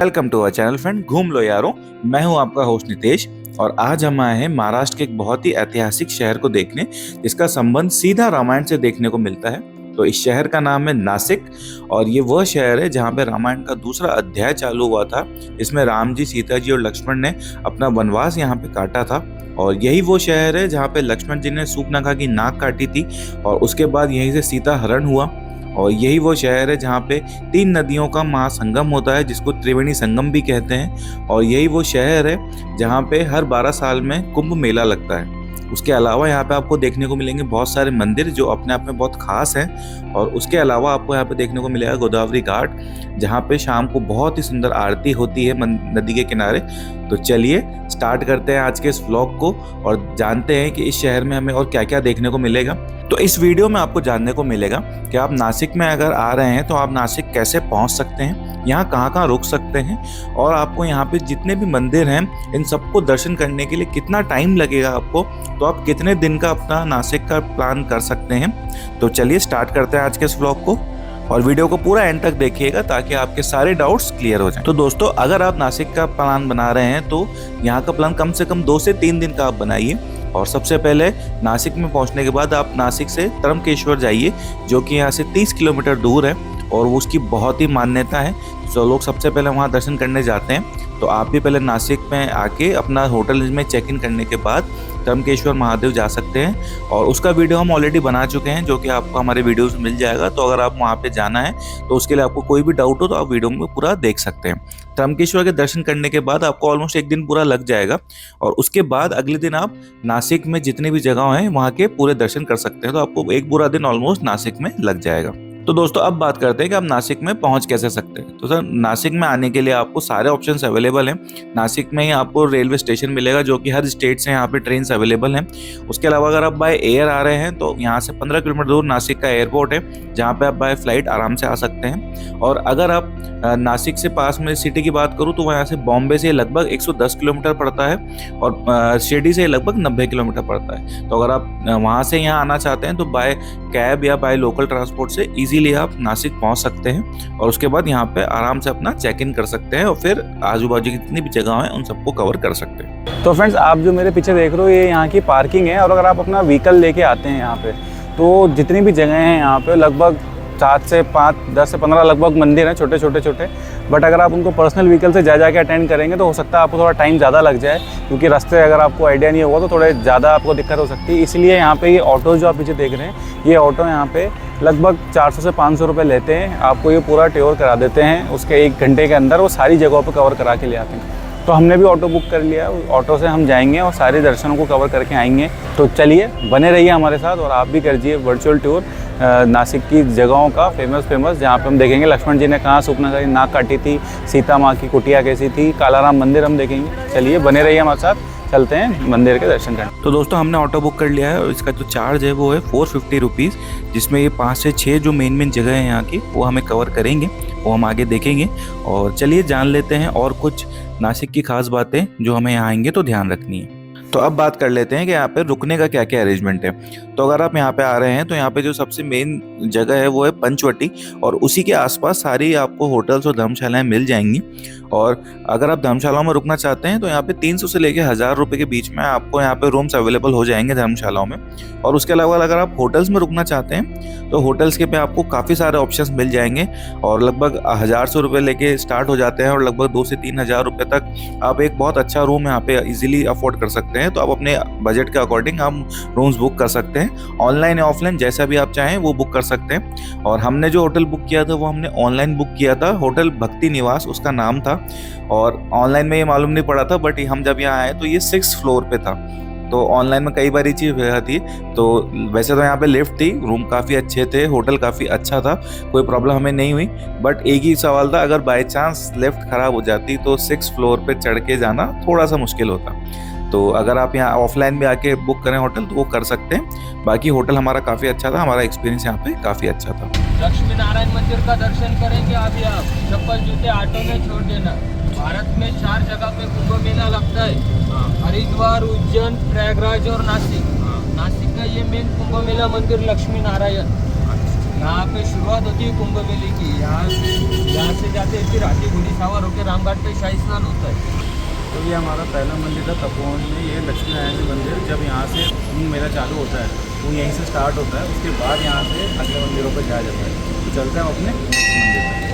Welcome to our channel friend घूम लो यारों। मैं हूं आपका होस्ट नितेश और आज हम आए हैं महाराष्ट्र के एक बहुत ही ऐतिहासिक शहर को देखने जिसका संबंध सीधा रामायण से देखने को मिलता है। तो इस शहर का नाम है नासिक और ये वह शहर है जहाँ पे रामायण का दूसरा अध्याय चालू हुआ था। इसमें राम जी, सीता जी और लक्ष्मण ने अपना वनवास यहाँ पे काटा था और यही वो शहर है जहाँ पे लक्ष्मण जी ने सूर्पनखा की नाक काटी थी और उसके बाद यहीं से सीता हरण हुआ। और यही वो शहर है जहाँ पे 3 नदियों का महासंगम होता है जिसको त्रिवेणी संगम भी कहते हैं। और यही वो शहर है जहाँ पे हर 12 साल में कुंभ मेला लगता है। उसके अलावा यहाँ पे आपको देखने को मिलेंगे बहुत सारे मंदिर जो अपने आप में बहुत खास हैं। और उसके अलावा आपको यहाँ पे देखने को मिलेगा गोदावरी घाट जहाँ पे शाम को बहुत ही सुंदर आरती होती है नदी के किनारे। तो चलिए स्टार्ट करते हैं आज के इस व्लॉग को और जानते हैं कि इस शहर में हमें और क्या क्या देखने को मिलेगा। तो इस वीडियो में आपको जानने को मिलेगा कि आप नासिक में अगर आ रहे हैं तो आप नासिक कैसे पहुंच सकते हैं, यहाँ कहाँ रुक सकते हैं और आपको यहाँ पे जितने भी मंदिर हैं इन सबको दर्शन करने के लिए कितना टाइम लगेगा आपको, तो आप कितने दिन का अपना नासिक का प्लान कर सकते हैं। तो चलिए स्टार्ट करते हैं आज के इस व्लॉग को और वीडियो को पूरा एंड तक देखिएगा ताकि आपके सारे डाउट्स क्लियर हो जाएं। तो दोस्तों, अगर आप नासिक का प्लान बना रहे हैं तो यहाँ का प्लान कम से कम 2 से 3 दिन का आप बनाइए। और सबसे पहले नासिक में पहुंचने के बाद आप नासिक से त्रंबकेश्वर जाइए जो कि यहाँ से 30 किलोमीटर दूर है और वो उसकी बहुत ही मान्यता है। तो लोग सबसे पहले वहाँ दर्शन करने जाते हैं। तो आप भी पहले नासिक में आके अपना होटल में चेक इन करने के बाद त्रंबकेश्वर महादेव जा सकते हैं और उसका वीडियो हम ऑलरेडी बना चुके हैं जो कि आपको हमारे वीडियोस में मिल जाएगा। तो अगर आप वहाँ पे जाना है तो उसके लिए आपको कोई भी डाउट हो तो आप वीडियो में पूरा देख सकते हैं। त्रंबकेश्वर के दर्शन करने के बाद आपको ऑलमोस्ट 1 दिन पूरा लग जाएगा और उसके बाद अगले दिन आप नासिक में जितनी भी जगह हैं वहाँ के पूरे दर्शन कर सकते हैं। तो आपको 1 पूरा दिन ऑलमोस्ट नासिक में लग जाएगा। तो दोस्तों, अब बात करते हैं कि आप नासिक में पहुंच कैसे सकते हैं। तो सर, नासिक में आने के लिए आपको सारे ऑप्शंस अवेलेबल हैं। नासिक में ही आपको रेलवे स्टेशन मिलेगा जो कि हर स्टेट से यहाँ पे ट्रेन अवेलेबल हैं। उसके अलावा अगर आप बाय एयर आ रहे हैं तो यहाँ से 15 किलोमीटर दूर नासिक का एयरपोर्ट है जहाँ पे आप बाय फ्लाइट आराम से आ सकते हैं। और अगर आप नासिक से पास में सिटी की बात करूँ तो यहाँ से बॉम्बे से लगभग 110 किलोमीटर पड़ता है और शिरडी से लगभग 90 किलोमीटर पड़ता है। तो अगर आप वहाँ से यहाँ आना चाहते हैं तो बाय कैब या बाय लोकल ट्रांसपोर्ट से इजीली आप नासिक पहुँच सकते हैं और उसके बाद यहाँ पे आराम से अपना चेक इन कर सकते हैं और फिर आजू बाजू की जितनी भी जगह हैं उन सबको कवर कर सकते हैं। तो फ्रेंड्स, आप जो मेरे पीछे देख रहे हो ये यहाँ की पार्किंग है और अगर आप अपना व्हीकल लेके आते हैं यहाँ पे तो जितनी भी जगह हैं यहाँ पे लगभग 7 से 5, 10 से 15 लगभग मंदिर हैं छोटे। बट अगर आप उनको पर्सनल व्हीकल से जा के अटेंड करेंगे तो हो सकता है आपको थोड़ा टाइम ज़्यादा लग जाए क्योंकि रास्ते अगर आपको आइडिया नहीं होगा तो थोड़े ज़्यादा आपको दिक्कत हो सकती है। इसलिए यहाँ पे ये ऑटो जो आप पीछे देख रहे हैं ये ऑटो यहाँ पे लगभग 400 से 500 रुपये लेते हैं। आपको ये पूरा टूर करा देते हैं, उसके 1 घंटे के अंदर वो सारी जगहों पर कवर करा के ले आते हैं। तो हमने भी ऑटो बुक कर लिया, ऑटो से हम जाएंगे और सारे दर्शनों को कवर करके आएंगे। तो चलिए बने रहिए हमारे साथ और आप भी करिए वर्चुअल टूर नासिक की जगहों का फेमस जहाँ पे हम देखेंगे लक्ष्मण जी ने कहाँ सूर्पनखा की नाक काटी थी, सीता माँ की कुटिया कैसी थी, कालाराम मंदिर हम देखेंगे। चलिए बने रहिए हमारे साथ, चलते हैं मंदिर के दर्शन करने। तो दोस्तों, हमने ऑटो बुक कर लिया है और इसका जो चार्ज है वो है 450 रुपीज़, जिसमें ये 5 से 6 जो मेन जगह है यहाँ की वो हमें कवर करेंगे, वो हम आगे देखेंगे। और चलिए जान लेते हैं और कुछ नासिक की खास बातें जो हमें यहाँ आएंगे तो ध्यान रखनी है। तो अब बात कर लेते हैं कि यहाँ पे रुकने का क्या क्या अरेंजमेंट है। तो अगर आप यहाँ पे आ रहे हैं तो यहाँ पे जो सबसे मेन जगह है वो है पंचवटी और उसी के आसपास सारी आपको होटल्स और धर्मशालाएं मिल जाएंगी। और अगर आप धर्मशालाओं में रुकना चाहते हैं तो यहाँ पे 300 से लेकर 1000 रुपये के बीच में आपको यहाँ पे रूम्स अवेलेबल हो जाएंगे धर्मशालाओं में। और उसके अलावा अगर आप होटल्स में रुकना चाहते हैं तो होटल्स के पे आपको काफ़ी सारे ऑप्शंस मिल जाएंगे और लगभग 1000 रुपये लेके स्टार्ट हो जाते हैं और लगभग 2 से 3 हज़ार रुपये तक आप एक बहुत अच्छा रूम यहाँ पे इजीली अफोर्ड कर सकते हैं। तो आप अपने बजट के अकॉर्डिंग हम रूम्स बुक कर सकते हैं, ऑनलाइन या ऑफलाइन जैसा भी आप चाहें वो बुक कर सकते हैं। और हमने जो होटल बुक किया था वो हमने ऑनलाइन बुक किया था, होटल भक्ति निवास उसका नाम था। और ऑनलाइन में ये मालूम नहीं पड़ा था बट हम जब यहाँ आए तो ये 6th फ्लोर पे था। तो ऑनलाइन में कई बार ये चीज़ थी। तो वैसे तो यहाँ पे लिफ्ट थी, रूम काफ़ी अच्छे थे, होटल काफ़ी अच्छा था, कोई प्रॉब्लम हमें नहीं हुई। बट एक ही सवाल था, अगर बाई चांस लिफ्ट ख़राब हो जाती तो 6th फ्लोर पे चढ़ के जाना थोड़ा सा मुश्किल होता। तो अगर आप यहाँ ऑफलाइन भी आके बुक करें होटल तो वो कर सकते हैं। बाकी होटल हमारा काफ़ी अच्छा था, हमारा एक्सपीरियंस यहाँ पे काफ़ी अच्छा था। लक्ष्मी नारायण मंदिर का दर्शन करेंगे अभी आप, चप्पल जूते ऑटो में छोड़ देना। भारत में 4 जगह पे कुंभ मेला लगता है, हरिद्वार, उज्जैन, प्रयागराज और नासिक। नासिक का ये मेन कुंभ मेला मंदिर लक्ष्मी नारायण। यहाँ पे शुरुआत होती है कुंभ मेले की। यहाँ से जाते फिर हाथी घोड़ी सवार होकर रामघाट पे शाही स्नान होता है। तो ये हमारा पहला मंदिर था तपोवन में, ये लक्ष्मी नारायण जी मंदिर। जब यहाँ से कुंभ मेला चालू होता है तो यहीं से स्टार्ट होता है, उसके बाद यहाँ से अगले मंदिरों पर जाया जाता है। तो चलते हैं अपने मंदिर पर।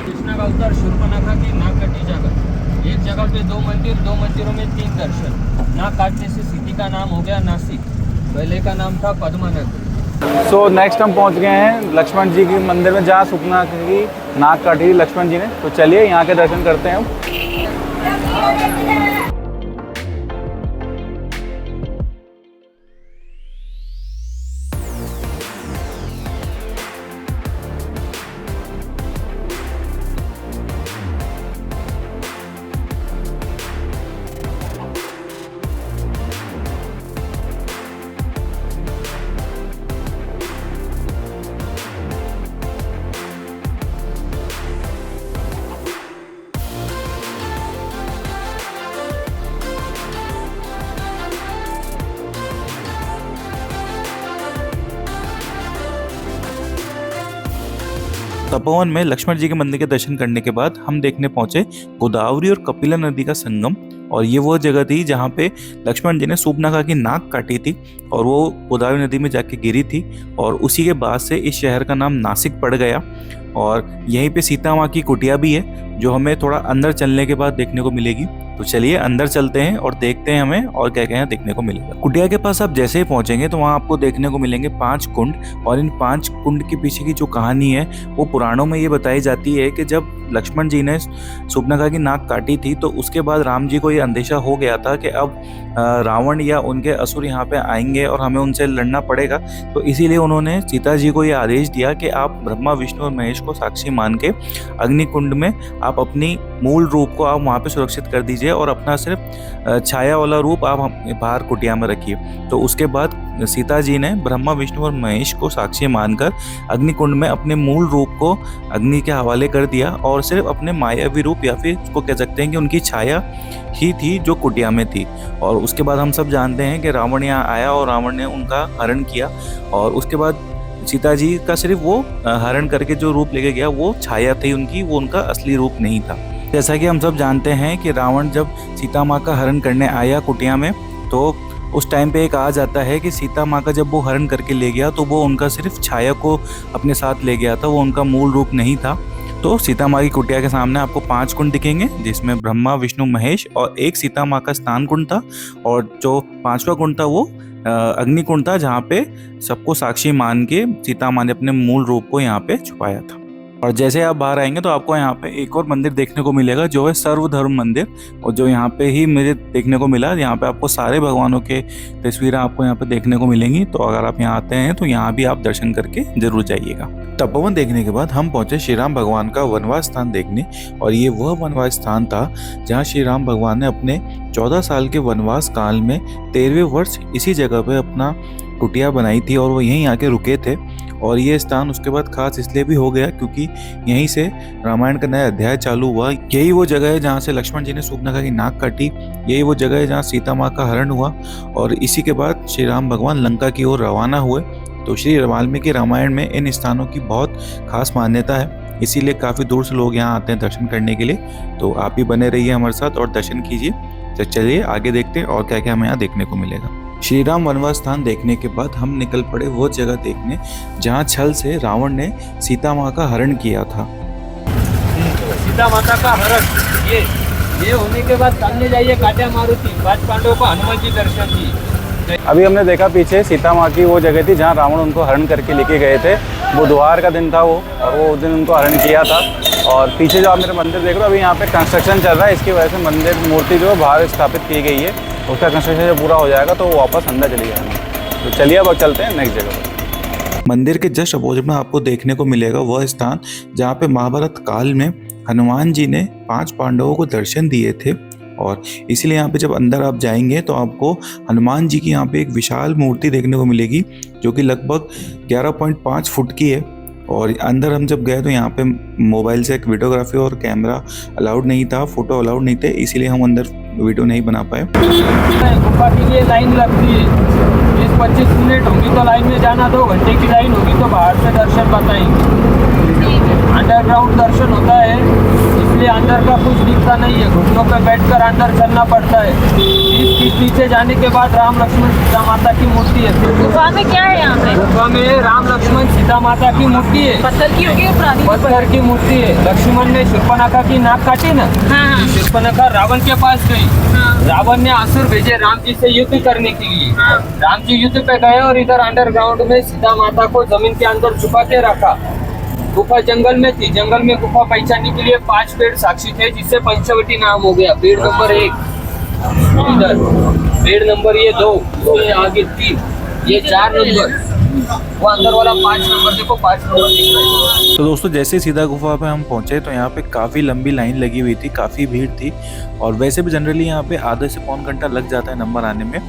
कृष्णा का अवतार शूर्पणखा की नाक कटी जगह, एक जगह पे 2 मंदिर, 2 मंदिरों में 3 दर्शन। नाक काटने से सिटी का नाम हो गया नासिक, पहले का नाम था पद्मानद। सो नेक्स्ट हम पहुँच गए हैं लक्ष्मण जी के मंदिर में, जहाँ सुपना की नाक काटी थी लक्ष्मण जी ने। तो चलिए यहाँ के दर्शन करते हैं हम। तपोवन में लक्ष्मण जी के मंदिर के दर्शन करने के बाद हम देखने पहुंचे गोदावरी और कपिला नदी का संगम। और ये वो जगह थी जहाँ पे लक्ष्मण जी ने सूर्पनखा की नाक काटी थी और वो गोदावरी नदी में जाके गिरी थी। और उसी के बाद से इस शहर का नाम नासिक पड़ गया। और यहीं पे सीता माँ की कुटिया भी है, जो हमें थोड़ा अंदर चलने के बाद देखने को मिलेगी। तो चलिए अंदर चलते हैं और देखते हैं हमें और क्या क्या देखने को मिलेगा। कुटिया के पास आप जैसे ही पहुंचेंगे तो वहाँ आपको देखने को मिलेंगे 5 कुंड। और इन 5 कुंड के पीछे की जो कहानी है वो पुराणों में ये बताई जाती है कि जब लक्ष्मण जी ने सूर्पनखा की नाक काटी थी तो उसके बाद राम जी को ये अंदेशा हो गया था कि अब रावण या उनके असुर यहाँ पे आएंगे और हमें उनसे लड़ना पड़ेगा। तो इसीलिए उन्होंने सीता जी को ये आदेश दिया कि आप ब्रह्मा विष्णु और महेश को साक्षी मान के अग्निकुंड में आप अपनी मूल रूप को आप वहाँ पे सुरक्षित कर दीजिए और अपना सिर्फ छाया वाला रूप आप बाहर कुटिया में रखिए। तो उसके बाद सीता जी ने ब्रह्मा विष्णु और महेश को साक्षी मानकर अग्निकुंड में अपने मूल रूप को अग्नि के हवाले कर दिया और सिर्फ अपने मायावी रूप या फिर उसको कह सकते हैं कि उनकी छाया ही थी जो कुटिया में थी। और उसके बाद हम सब जानते हैं कि रावण यहाँ आया और रावण ने उनका हरण किया। और उसके बाद सीता जी का सिर्फ वो हरण करके जो रूप लेके गया वो छाया थी उनकी, वो उनका असली रूप नहीं था। जैसा कि हम सब जानते हैं कि रावण जब सीता माँ का हरण करने आया कुटिया में तो उस टाइम पे एक आ जाता है कि सीता माँ का जब वो हरण करके ले गया तो वो उनका सिर्फ छाया को अपने साथ ले गया था, वो उनका मूल रूप नहीं था। तो सीता माँ की कुटिया के सामने आपको 5 कुंड दिखेंगे, जिसमें ब्रह्मा विष्णु महेश और एक सीता माँ का स्नान कुंड था। और जो 5वां कुंड था वो अग्निकुंड था, जहाँ पे सबको साक्षी मान के सीता माँ ने अपने मूल रूप को यहाँ पे छुपाया था। और जैसे आप बाहर आएंगे तो आपको यहाँ पे एक और मंदिर देखने को मिलेगा जो है सर्वधर्म मंदिर। और जो यहाँ पे ही मुझे देखने को मिला, यहाँ पे आपको सारे भगवानों के तस्वीरें आपको यहाँ पे देखने को मिलेंगी। तो अगर आप यहाँ आते हैं तो यहाँ भी आप दर्शन करके जरूर जाइएगा। तपोवन देखने के बाद हम पहुंचे श्री राम भगवान का वनवास स्थान देखने। और ये वह वनवास स्थान था जहाँ श्री राम भगवान ने अपने 14 साल के वनवास काल में 13वें वर्ष इसी जगह पे अपना कुटिया बनाई थी और वो यहीं आके रुके थे। और ये स्थान उसके बाद खास इसलिए भी हो गया क्योंकि यहीं से रामायण का नया अध्याय चालू हुआ। यही वो जगह है जहाँ से लक्ष्मण जी ने सूर्पनखा की नाक काटी, यही वो जगह है जहाँ सीता माँ का हरण हुआ। और इसी के बाद श्री राम भगवान लंका की ओर रवाना हुए। तो श्री वाल्मीकि रामायण में इन स्थानों की बहुत खास मान्यता है, इसीलिए काफ़ी दूर से लोग यहाँ आते हैं दर्शन करने के लिए। तो आप भी बने रहिए हमारे साथ और दर्शन कीजिए। तो चलिए आगे देखते हैं और क्या क्या हमें यहाँ देखने को मिलेगा। श्री राम वनवास स्थान देखने के बाद हम निकल पड़े वो जगह देखने जहाँ छल से रावण ने सीता माँ का हरण किया था। सीता माता का हरण ये होने के बाद सामने जाइए काट्या मारुति, 5 पांडवों को हनुमान जी दर्शन दिए। अभी हमने देखा पीछे सीता माँ की वो जगह थी जहाँ रावण उनको हरण करके लेके गए थे। बुधवार का दिन था वो, और वो उस दिन उनको हरण किया था। और पीछे जो आप मेरे मंदिर देख रहे हो, अभी यहाँ पे कंस्ट्रक्शन चल रहा है, इसकी वजह से मंदिर मूर्ति जो है बाहर स्थापित की गई है। उसका कंस्ट्रक्शन जब पूरा हो जाएगा तो वो वापस अंदर चली जाएगी। तो चलिए अब चलते हैं नेक्स्ट जगह। मंदिर के जस्ट अपोजिट में आपको देखने को मिलेगा वह स्थान जहाँ पे महाभारत काल में हनुमान जी ने 5 पांडवों को दर्शन दिए थे। और इसलिए यहाँ पे जब अंदर आप जाएंगे तो आपको हनुमान जी की यहाँ पे एक विशाल मूर्ति देखने को मिलेगी जो कि लगभग 11.5 फुट की है। और अंदर हम जब गए तो यहाँ पे मोबाइल से एक वीडियोग्राफी और कैमरा अलाउड नहीं था, फोटो अलाउड नहीं थे, इसीलिए हम अंदर वीडियो नहीं बना पाए। गुफा के लिए लाइन लगती है, 20-25 मिनट होगी तो लाइन में जाना, 2 घंटे की लाइन होगी तो बाहर से दर्शन बताएंगे। अंडरग्राउंड दर्शन होता है, इसलिए अंदर का कुछ दिखता नहीं है, घुटनों पे बैठकर अंदर चलना पड़ता है। 20 फीट नीचे जाने के बाद राम लक्ष्मण सीता माता की मूर्ति है। गुफा में क्या है यहाँ पे? गुफा में राम लक्ष्मण सीता माता की मूर्ति है, पत्थर की होगी पुरानी? पत्थर की मूर्ति है। लक्ष्मण ने शूर्पणखा की नाक काटी ना, हाँ शूर्पणखा रावण के पास गई, हाँ रावण ने असुर भेजे राम जी से युद्ध करने के लिए। राम जी युद्ध पे गए और इधर अंडरग्राउंड में सीता माता को जमीन के अंदर छुपा के रखा। गुफा जंगल में थी, जंगल में गुफा पहचानने के लिए 5 पेड़ साक्षी थे, जिससे पंचवटी नाम हो गया। पेड़ नंबर 1 इधर, पेड़ नंबर ये 2, ये आगे 3, ये 4 नंबर, वो अंदर वाला 5 नंबर, देखो 5 नंबर दिख रहा है। तो दोस्तों जैसे सीधा गुफा पे हम पहुंचे तो यहाँ पे काफ़ी लंबी लाइन लगी हुई थी, काफ़ी भीड़ थी। और वैसे भी जनरली यहाँ पे आधे से पौन घंटा लग जाता है नंबर आने में,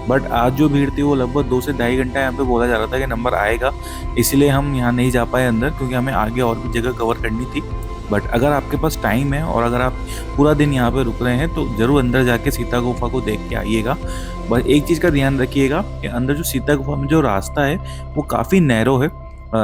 बट आज जो भीड़ थी वो लगभग 2 से ढाई घंटा यहाँ पे बोला जा रहा था कि नंबर आएगा। इसीलिए हम यहाँ नहीं जा पाए अंदर, क्योंकि हमें आगे और भी जगह कवर करनी थी। बट अगर आपके पास टाइम है और अगर आप पूरा दिन यहाँ पे रुक रहे हैं तो ज़रूर अंदर जाके सीता गुफा को देख के आइएगा। बस एक चीज़ का ध्यान रखिएगा कि अंदर जो सीता गुफा में जो रास्ता है वो काफ़ी नैरो है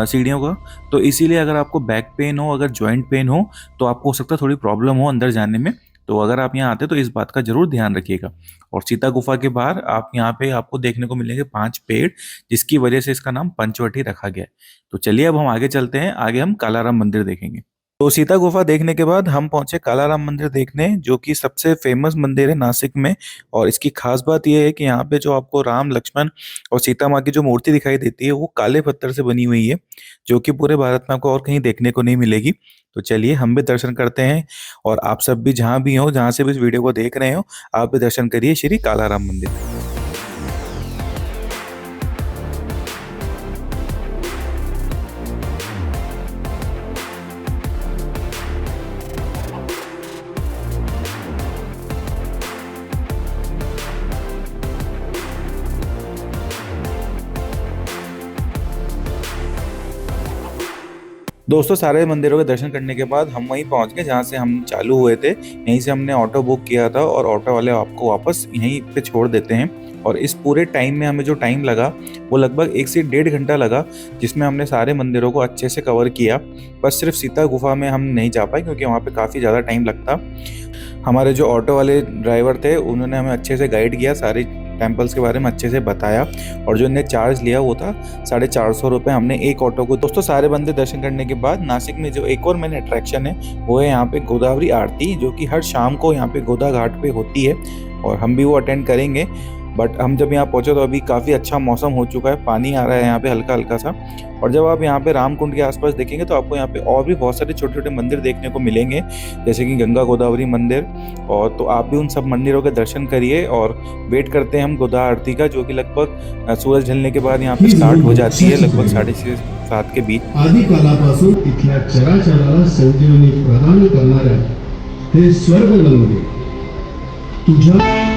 सीढ़ियों का, तो इसीलिए अगर आपको बैक पेन हो, अगर जॉइंट पेन हो, तो आपको हो सकता है थोड़ी प्रॉब्लम हो अंदर जाने में। तो अगर आप यहाँ आते तो इस बात का जरूर ध्यान रखिएगा। और सीता गुफा के बाहर आप यहाँ पे आपको देखने को मिलेंगे 5 पेड़, जिसकी वजह से इसका नाम पंचवटी रखा गया है। तो चलिए अब हम आगे चलते हैं, आगे हम कालाराम मंदिर देखेंगे। तो सीता गुफा देखने के बाद हम पहुंचे कालाराम मंदिर देखने, जो कि सबसे फेमस मंदिर है नासिक में। और इसकी खास बात यह है कि यहाँ पे जो आपको राम, लक्ष्मण और सीता माँ की जो मूर्ति दिखाई देती है वो काले पत्थर से बनी हुई है, जो कि पूरे भारत में आपको और कहीं देखने को नहीं मिलेगी। तो चलिए हम भी दर्शन करते हैं, और आप सब भी जहाँ भी हो, जहाँ से भी इस वीडियो को देख रहे हो, आप भी दर्शन करिए श्री कालाराम मंदिर। दोस्तों सारे मंदिरों के दर्शन करने के बाद हम वहीं पहुंच गए जहां से हम चालू हुए थे। यहीं से हमने ऑटो बुक किया था और ऑटो वाले आपको वापस यहीं पे छोड़ देते हैं। और इस पूरे टाइम में हमें जो टाइम लगा वो लगभग 1 से 1.5 घंटा लगा, जिसमें हमने सारे मंदिरों को अच्छे से कवर किया। बस सिर्फ सीता गुफा में हम नहीं जा पाए क्योंकि वहाँ पे काफ़ी ज़्यादा टाइम लगता। हमारे जो ऑटो वाले ड्राइवर थे उन्होंने हमें अच्छे से गाइड किया, सारे टेम्पल्स के बारे में अच्छे से बताया, और जो इन्हें चार्ज लिया वो था 450 रुपये हमने एक ऑटो को। दोस्तों सारे मंदिर दर्शन करने के बाद नासिक में जो एक और मेन अट्रैक्शन है वो है यहाँ पे गोदावरी आरती, जो कि हर शाम को यहाँ पे गोदा घाट पे होती है, और हम भी वो अटेंड करेंगे। बट हम जब यहाँ पहुँचे तो अभी काफ़ी अच्छा मौसम हो चुका है, पानी आ रहा है यहाँ पे हल्का हल्का सा। और जब आप यहाँ पे रामकुंड के आसपास देखेंगे तो आपको यहाँ पे और भी बहुत सारे छोटे छोटे मंदिर देखने को मिलेंगे, जैसे कि गंगा गोदावरी मंदिर। और तो आप भी उन सब मंदिरों के दर्शन करिए, और वेट करते हैं हम गोदा आरती का, जो कि लगभग सूरज ढलने के बाद यहाँ पे स्टार्ट हो जाती है, लगभग 6:30 से 7 के बीच। आदि कालापासून इथल्या चराचराला संजीवनी प्रदान करणाऱ्या हे स्वर्ग मंदिर तुझ्या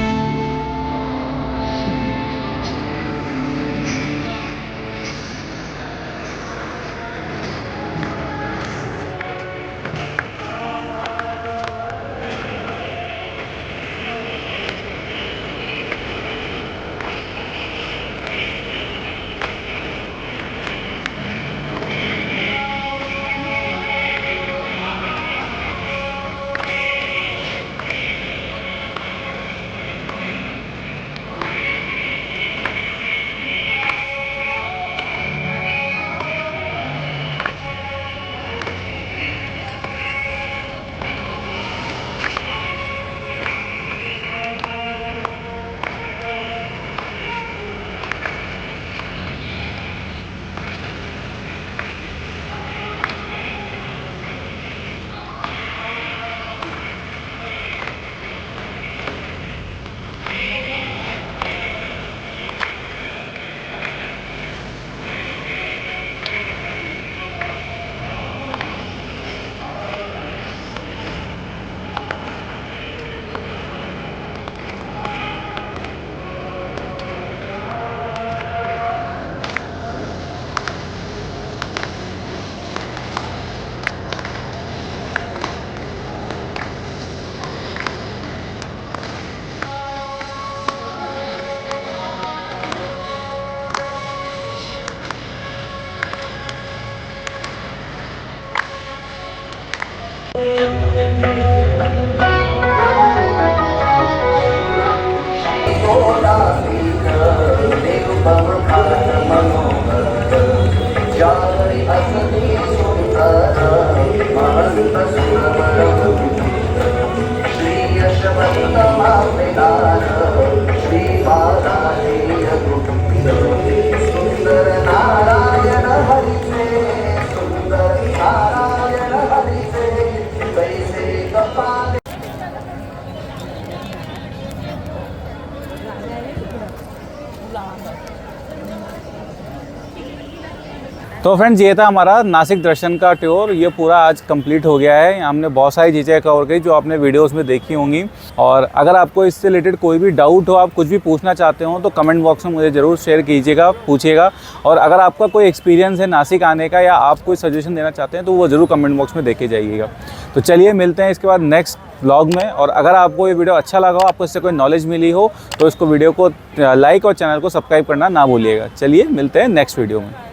तो फ्रेंड्स ये था हमारा नासिक दर्शन का टूर। ये पूरा आज कंप्लीट हो गया है। हमने बहुत सारी चीज़ें कवर की जो आपने वीडियोस में देखी होंगी। और अगर आपको इससे रिलेटेड कोई भी डाउट हो, आप कुछ भी पूछना चाहते हो तो कमेंट बॉक्स में मुझे ज़रूर शेयर कीजिएगा, पूछिएगा। और अगर आपका कोई एक्सपीरियंस है नासिक आने का या आप कोई सजेशन देना चाहते हैं तो वो ज़रूर कमेंट बॉक्स में देके जाइएगा। तो चलिए मिलते हैं इसके बाद नेक्स्ट व्लॉग में। और अगर आपको ये वीडियो अच्छा लगा हो, आपको इससे कोई नॉलेज मिली हो, तो इसको वीडियो को लाइक और चैनल को सब्सक्राइब करना ना भूलिएगा। चलिए मिलते हैं नेक्स्ट वीडियो में।